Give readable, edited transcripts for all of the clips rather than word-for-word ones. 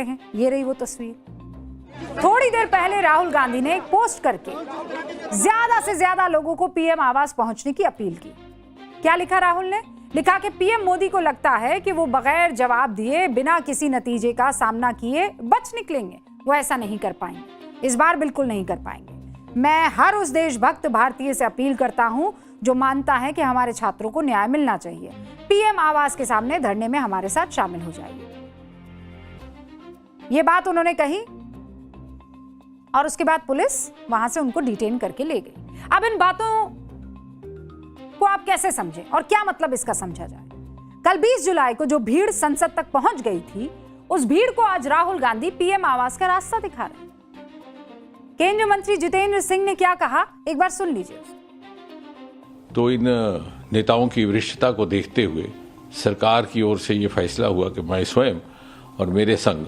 हैं। ये रही वो तस्वीर। थोड़ी देर पहले राहुल गांधी ने एक पोस्ट करके ज्यादा से ज्यादा लोगों को पीएम आवास पहुंचने की अपील की। क्या लिखा राहुल ने? लिखा कि पीएम मोदी को लगता है कि वो बगैर जवाब दिए, बिना किसी नतीजे का सामना किए बच निकलेंगे। वो ऐसा नहीं कर पाएंगे, इस बार बिल्कुल नहीं कर पाएंगे। मैं हर उस देशभक्त भारतीय से अपील करता हूं जो मानता है कि हमारे छात्रों को न्याय मिलना चाहिए। पीएम आवास के सामने धरने में हमारे साथ शामिल हो जाइए। ये बात उन्होंने कही और उसके बाद पुलिस वहां से उनको डिटेन करके ले गई। अब इन बातों को आप कैसे समझें और क्या मतलब इसका समझा जाए? कल 20 जुलाई को जो भीड़ संसद तक पहुंच गई थी, उस भीड़ को आज राहुल गांधी पीएम आवास का रास्ता दिखा रहे हैं। केंद्रीय मंत्री जितेंद्र सिंह ने क्या कहा, एक बार सुन लीजिए। तो इन नेताओं की वरिष्ठता को देखते हुए सरकार की ओर से ये फैसला हुआ कि मैं स्वयं और मेरे संग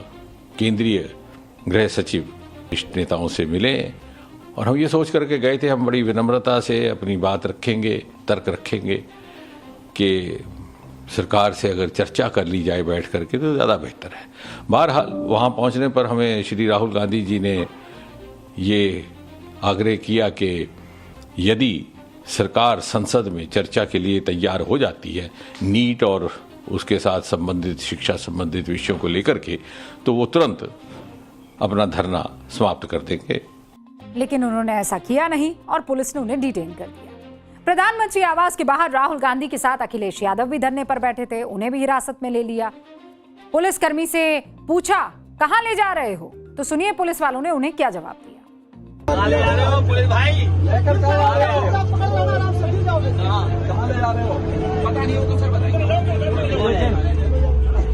केंद्रीय गृह सचिव वरिष्ठ नेताओं से मिले और हम ये सोच करके गए थे हम बड़ी विनम्रता से अपनी बात रखेंगे, तर्क रखेंगे कि सरकार से अगर चर्चा कर ली जाए बैठ करके तो ज़्यादा बेहतर है। बहरहाल वहाँ पहुँचने पर हमें श्री राहुल गांधी जी ने ये आग्रह किया कि यदि सरकार संसद में चर्चा के लिए तैयार हो जाती है नीट और उसके साथ संबंधित शिक्षा संबंधित विषयों को लेकर के, तो वो तुरंत अपना धरना समाप्त कर देंगे। लेकिन उन्होंने ऐसा किया नहीं और पुलिस ने उन्हें डिटेन कर दिया। प्रधानमंत्री आवास के बाहर राहुल गांधी के साथ अखिलेश यादव भी धरने पर बैठे थे, उन्हें भी हिरासत में ले लिया। पुलिसकर्मी से पूछा कहां ले जा रहे हो, तो सुनिए पुलिस वालों ने उन्हें क्या जवाब दिया। कहां ले जा रहे हो पुलिस भाई? पता नहीं हो तो सर बताइए।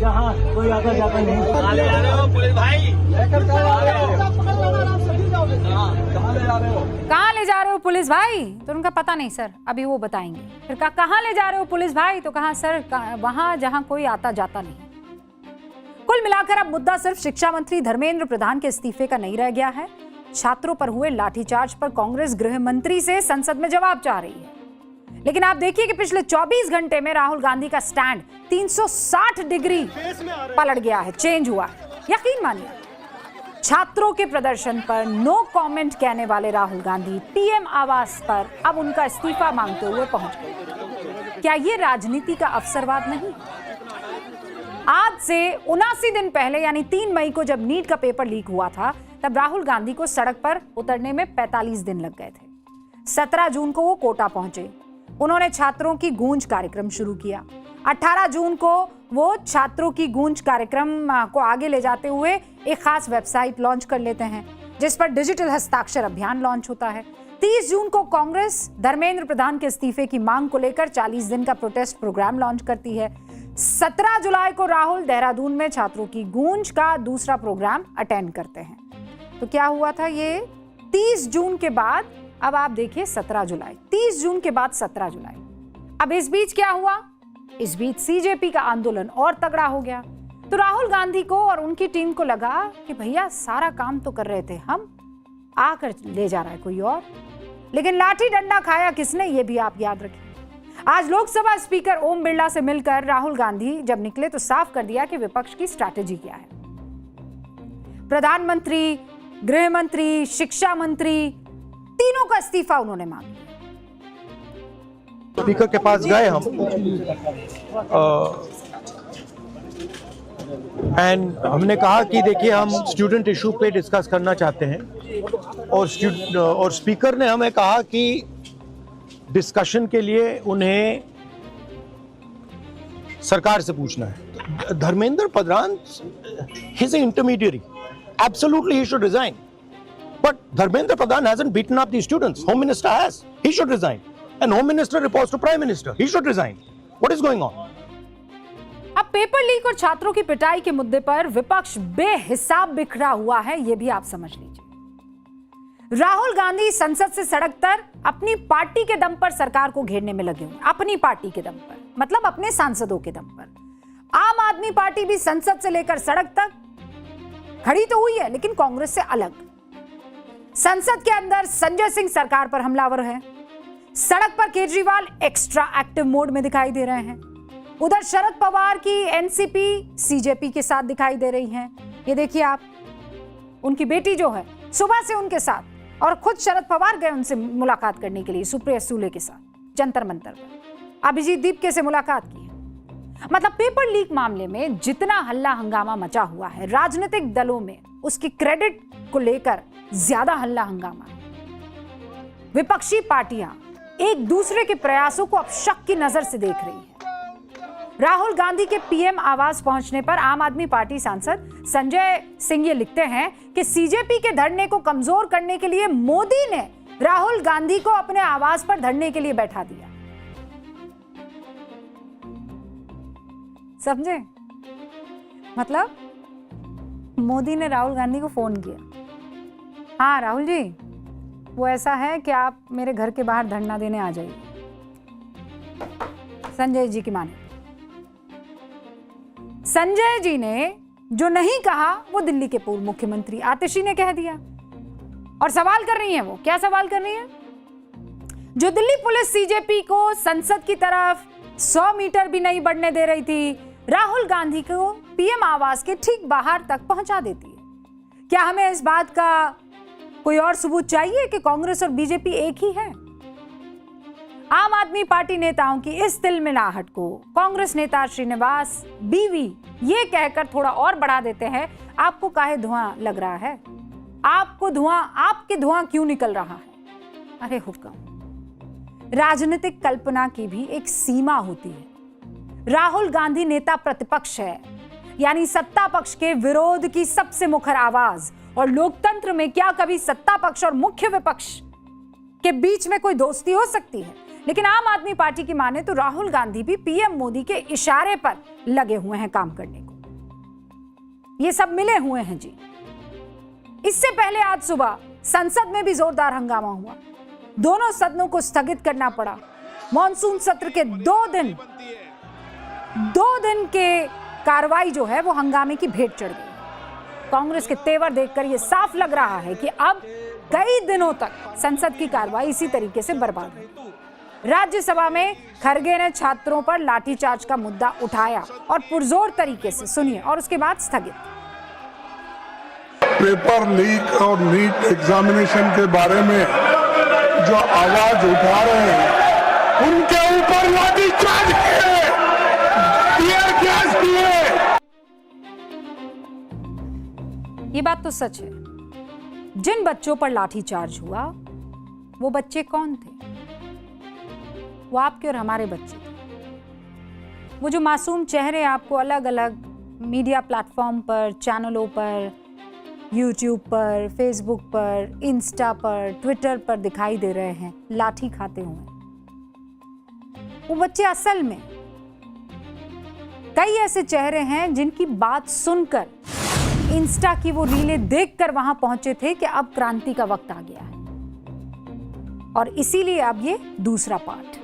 जहाँ कोई आता जाता नहीं। कहां ले जा रहे हो पुलिस भाई? कहां ले जा रहे हो पुलिस भाई? तो उनका पता नहीं सर, अभी वो बताएंगे। फिर कहा कहां ले जा रहे हो पुलिस भाई? तो कहा सर वहां जहां कोई आता जाता नहीं। कुल मिलाकर अब मुद्दा सिर्फ शिक्षा मंत्री धर्मेंद्र प्रधान के इस्तीफे का नहीं रह गया है। छात्रों पर हुए लाठीचार्ज पर कांग्रेस गृह मंत्री से संसद में जवाब चाह रही है। लेकिन आप देखिए कि पिछले 24 घंटे में राहुल गांधी का स्टैंड 360 डिग्री पलट गया है, चेंज हुआ है। यकीन मानिए, छात्रों के प्रदर्शन पर नो कमेंट कहने वाले राहुल गांधी पीएम आवास पर अब उनका इस्तीफा मांगते हुए पहुंच गए। क्या ये राजनीति का अवसरवाद नहीं? आज से 79 दिन पहले यानी 3 मई को जब नीट का पेपर लीक हुआ था, तब राहुल गांधी को सड़क पर उतरने में 45 दिन लग गए थे। 17 जून को वो कोटा पहुंचे। उन्होंने छात्रों की गूंज कार्यक्रम शुरू किया। 18 जून को वो छात्रों की गूंज कार्यक्रम को आगे ले जाते हुए एक खास वेबसाइट लॉन्च कर लेते हैं जिस पर डिजिटल हस्ताक्षर अभियान लॉन्च होता है। 30 जून को कांग्रेस धर्मेंद्र प्रधान के इस्तीफे की मांग को लेकर 40 दिन का प्रोटेस्ट प्रोग्राम लॉन्च करती है। 17 जुलाई को राहुल देहरादून में छात्रों की गूंज का दूसरा प्रोग्राम अटेंड करते हैं। तो क्या हुआ था ये 30 जून के बाद? अब आप देखिए 17 जुलाई, 30 जून के बाद 17 जुलाई। अब इस बीच क्या हुआ? इस बीच सीजेपी का आंदोलन और तगड़ा हो गया। तो राहुल गांधी को और उनकी टीम को लगा कि भैया सारा काम तो कर रहे थे हम, आकर ले जा रहा है कोई और। लेकिन लाठी डंडा खाया किसने, ये भी आप याद रखिए। आज लोकसभा स्पीकर ओम बिरला से मिलकर राहुल गांधी जब निकले तो साफ कर दिया कि विपक्ष की स्ट्रैटेजी क्या है। प्रधानमंत्री, गृह मंत्री, शिक्षा मंत्री, तीनों का इस्तीफा उन्होंने मांगा। स्पीकर के पास गए हम एंड हमने कहा कि देखिए हम स्टूडेंट इशू पे डिस्कस करना चाहते हैं और स्पीकर ने हमें कहा कि डिस्कशन के लिए उन्हें सरकार से पूछना है। Dharmendra Pradhan he is an intermediary, absolutely he should resign, but Dharmendra Pradhan hasn't beaten up the students. Home Minister has. He should resign. And Home Minister reports to Prime Minister. He should resign. What is going on? अब paper leak और छात्रों की पिटाई के मुद्दे पर विपक्ष बेहिसाब बिखरा हुआ है, यह भी आप समझ लीजिए। राहुल गांधी संसद से सड़क तक अपनी पार्टी के दम पर सरकार को घेरने में लगे हुए, अपनी पार्टी के दम पर, मतलब अपने सांसदों के दम पर। आम आदमी पार्टी भी संसद से लेकर सड़क तक खड़ी तो हुई है, लेकिन कांग्रेस से अलग। संसद के अंदर संजय सिंह सरकार पर हमलावर है। सड़क पर केजरीवाल एक्स्ट्रा एक्टिव मोड में दिखाई दे रहे हैं। उधर शरद पवार की एनसीपी सीजेपी के साथ दिखाई दे रही हैं। ये देखिए आप, उनकी बेटी जो है सुबह से उनके साथ, और खुद शरद पवार गए उनसे मुलाकात करने के लिए सुप्रिया सूले के साथ जंतर मंतर पर। अभिजीत दीपके से मुलाकात की है। मतलब पेपर लीक मामले में जितना हल्ला हंगामा मचा हुआ है, राजनीतिक दलों में उसकी क्रेडिट को लेकर ज्यादा हल्ला हंगामा है। विपक्षी पार्टियां एक दूसरे के प्रयासों को अब शक की नजर से देख रही हैं। राहुल गांधी के पीएम आवास पहुंचने पर आम आदमी पार्टी सांसद संजय सिंह ये लिखते हैं कि सीजेपी के धरने को कमजोर करने के लिए मोदी ने राहुल गांधी को अपने आवास पर धरने के लिए बैठा दिया। समझे? मतलब मोदी ने राहुल गांधी को फोन किया, हाँ राहुल जी, वो ऐसा है कि आप मेरे घर के बाहर धरना देने आ जाइए। संजय जी की माने, संजय जी ने जो नहीं कहा वो दिल्ली के पूर्व मुख्यमंत्री आतिशी ने कह दिया। और सवाल कर रही है, वो क्या सवाल कर रही है? जो दिल्ली पुलिस सीजेपी को संसद की तरफ 100 मीटर भी नहीं बढ़ने दे रही थी, राहुल गांधी को पीएम आवास के ठीक बाहर तक पहुंचा देती है। क्या हमें इस बात का कोई और सबूत चाहिए कि कांग्रेस और बीजेपी एक ही है? आम आदमी पार्टी नेताओं की इस तिलमिलाहट को कांग्रेस नेता श्रीनिवास बीवी ये कहकर थोड़ा और बढ़ा देते हैं, आपको काहे धुआं लग रहा है? आपके धुआं क्यों निकल रहा है? अरे हुक्म, राजनीतिक कल्पना की भी एक सीमा होती है। राहुल गांधी नेता प्रतिपक्ष है, यानी सत्ता पक्ष के विरोध की सबसे मुखर आवाज। और लोकतंत्र में क्या कभी सत्ता पक्ष और मुख्य विपक्ष के बीच में कोई दोस्ती हो सकती है? लेकिन आम आदमी पार्टी की माने तो राहुल गांधी भी पीएम मोदी के इशारे पर लगे हुए हैं काम करने को। ये सब मिले हुए हैं जी। इससे पहले आज सुबह संसद में भी जोरदार हंगामा हुआ। दोनों सदनों को स्थगित करना पड़ा। मॉनसून सत्र के 2 दिन के कार्रवाई जो है वो हंगामे की भेंट चढ़ गई। कांग्रेस के तेवर देखकर यह साफ लग रहा है कि अब कई दिनों तक संसद की कार्रवाई इसी तरीके से बर्बाद हुई। राज्यसभा में खरगे ने छात्रों पर लाठीचार्ज का मुद्दा उठाया और पुरजोर तरीके से, सुनिए, और उसके बाद स्थगित। पेपर लीक और नीट एग्जामिनेशन के बारे में जो आवाज उठा रहे हैं उनके ऊपर लाठीचार्ज किए, टीयर गैस किए। ये बात तो सच है। जिन बच्चों पर लाठीचार्ज हुआ वो बच्चे कौन थे? वो आपके और हमारे बच्चे थे। वो जो मासूम चेहरे आपको अलग अलग मीडिया प्लेटफॉर्म पर, चैनलों पर, यूट्यूब पर, फेसबुक पर, इंस्टा पर, ट्विटर पर दिखाई दे रहे हैं लाठी खाते हुए, वो बच्चे असल में कई ऐसे चेहरे हैं जिनकी बात सुनकर, इंस्टा की वो रीलें देखकर वहां पहुंचे थे कि अब क्रांति का वक्त आ गया है। और इसीलिए अब ये दूसरा पार्ट,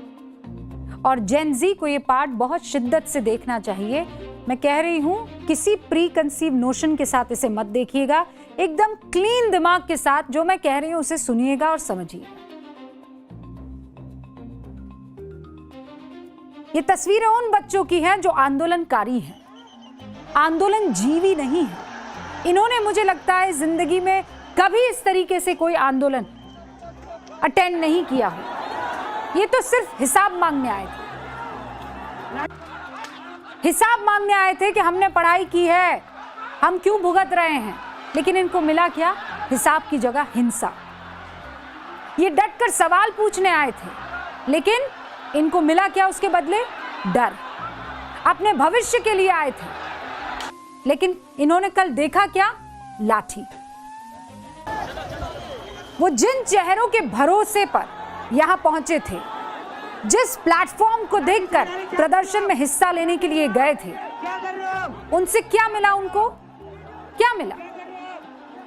और जेन ज़ी को ये पार्ट बहुत शिद्दत से देखना चाहिए। मैं कह रही हूं, किसी प्री कंसीव नोशन के साथ इसे मत देखिएगा, एकदम क्लीन दिमाग के साथ जो मैं कह रही हूं उसे सुनिएगा और समझिएगा। ये तस्वीरें उन बच्चों की हैं जो आंदोलनकारी हैं, आंदोलन जीवी नहीं है। इन्होंने, मुझे लगता है, जिंदगी में कभी इस तरीके से कोई आंदोलन अटेंड नहीं किया हो। ये तो सिर्फ हिसाब मांगने आए थे। हिसाब मांगने आए थे कि हमने पढ़ाई की है, हम क्यों भुगत रहे हैं। लेकिन इनको मिला क्या? हिसाब की जगह हिंसा। ये डटकर सवाल पूछने आए थे, लेकिन इनको मिला क्या उसके बदले? डर। अपने भविष्य के लिए आए थे, लेकिन इन्होंने कल देखा क्या? लाठी। वो जिन चेहरों के भरोसे पर यहां पहुंचे थे, जिस प्लेटफॉर्म को देखकर प्रदर्शन में हिस्सा लेने के लिए गए थे, उनसे क्या मिला? उनको क्या मिला?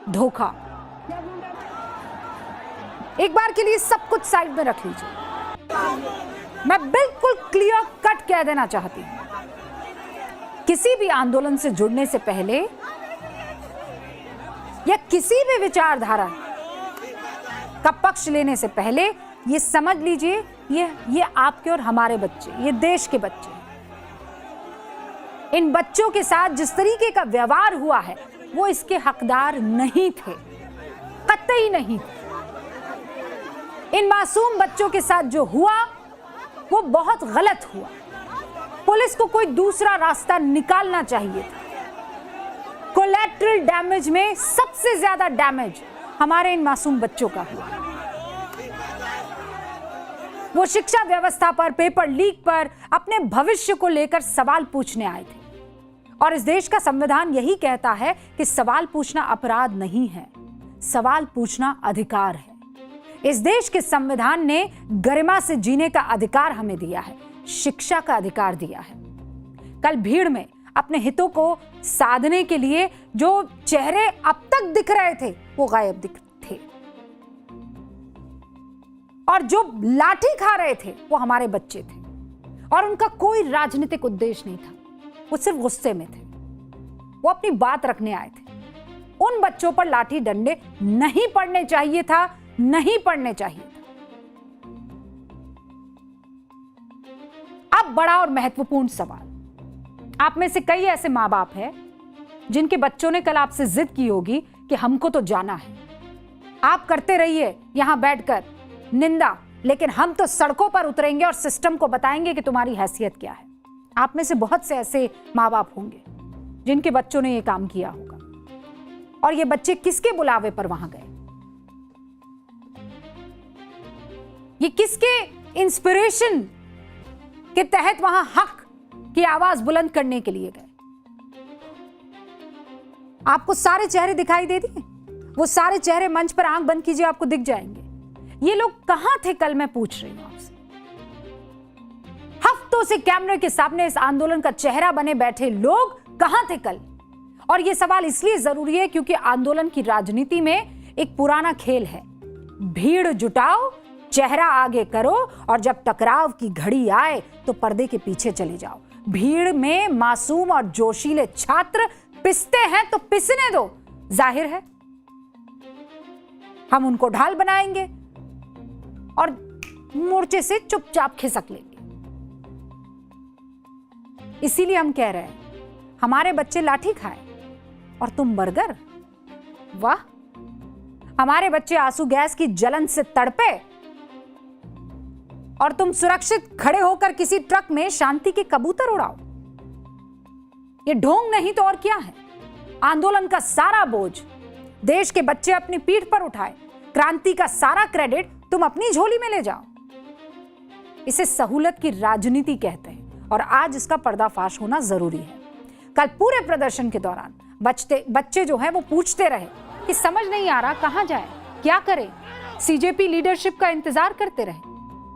धोखा। एक बार के लिए सब कुछ साइड में रख लीजिए। मैं बिल्कुल क्लियर कट कह देना चाहती हूं, किसी भी आंदोलन से जुड़ने से पहले या किसी भी विचारधारा का पक्ष लेने से पहले ये समझ लीजिए, ये आपके और हमारे बच्चे, ये देश के बच्चे, इन बच्चों के साथ जिस तरीके का व्यवहार हुआ है वो इसके हकदार नहीं थे, कतई नहीं थे। इन मासूम बच्चों के साथ जो हुआ वो बहुत गलत हुआ। पुलिस को कोई दूसरा रास्ता निकालना चाहिए था। कोलैटरल डैमेज में सबसे ज्यादा डैमेज हमारे इन मासूम बच्चों का हुआ। वो शिक्षा व्यवस्था पर, पेपर लीक पर, अपने भविष्य को लेकर सवाल पूछने आए थे। और इस देश का संविधान यही कहता है कि सवाल पूछना अपराध नहीं है, सवाल पूछना अधिकार है। इस देश के संविधान ने गरिमा से जीने का अधिकार हमें दिया है, शिक्षा का अधिकार दिया है। कल भीड़ में अपने हितों को साधने के लिए जो चेहरे अब तक दिख रहे थे वो गायब दिख थे, और जो लाठी खा रहे थे वो हमारे बच्चे थे, और उनका कोई राजनीतिक उद्देश्य नहीं था, वो सिर्फ गुस्से में थे, वो अपनी बात रखने आए थे। उन बच्चों पर लाठी डंडे नहीं पड़ने चाहिए था, नहीं पड़ने चाहिए था। अब बड़ा और महत्वपूर्ण सवाल, आप में से कई ऐसे मां बाप हैं जिनके बच्चों ने कल आपसे जिद की होगी कि हमको तो जाना है, आप करते रहिए यहां बैठकर निंदा, लेकिन हम तो सड़कों पर उतरेंगे और सिस्टम को बताएंगे कि तुम्हारी हैसियत क्या है। आप में से बहुत से ऐसे माँ बाप होंगे जिनके बच्चों ने यह काम किया होगा, और ये बच्चे किसके बुलावे पर वहां गए, ये किसके इंस्पिरेशन के तहत वहां हक की आवाज बुलंद करने के लिए गए। आपको सारे चेहरे दिखाई दे दिए, वो सारे चेहरे मंच पर आंख बंद कीजिए, आपको दिख जाएंगे। ये लोग कहां थे कल, मैं पूछ रही हूं आपसे। हफ्तों से कैमरे के सामने इस आंदोलन का चेहरा बने बैठे लोग कहां थे कल? और यह सवाल इसलिए जरूरी है क्योंकि आंदोलन की राजनीति में एक पुराना खेल है, भीड़ जुटाओ, चेहरा आगे करो, और जब टकराव की घड़ी आए तो पर्दे के पीछे चले जाओ। भीड़ में मासूम और जोशीले छात्र पिसते हैं तो पिसने दो, जाहिर है हम उनको ढाल बनाएंगे और मोर्चे से चुपचाप खिसक लेंगे। इसीलिए हम कह रहे हैं, हमारे बच्चे लाठी खाए और तुम बर्गर। वाह, हमारे बच्चे आंसू गैस की जलन से तड़पे और तुम सुरक्षित खड़े होकर किसी ट्रक में शांति के कबूतर उड़ाओ। ये ढोंग नहीं तो और क्या है? आंदोलन का सारा बोझ देश के बच्चे अपनी पीठ पर उठाए, क्रांति का सारा क्रेडिट तुम अपनी झोली में ले जाओ। इसे सहूलत की राजनीति कहते हैं और आज इसका पर्दाफाश होना जरूरी है। कल पूरे प्रदर्शन के दौरान बच्चे जो हैं वो पूछते रहे कि समझ नहीं आ रहा कहां जाए, क्या करें, सीजेपी लीडरशिप का इंतजार करते रहे।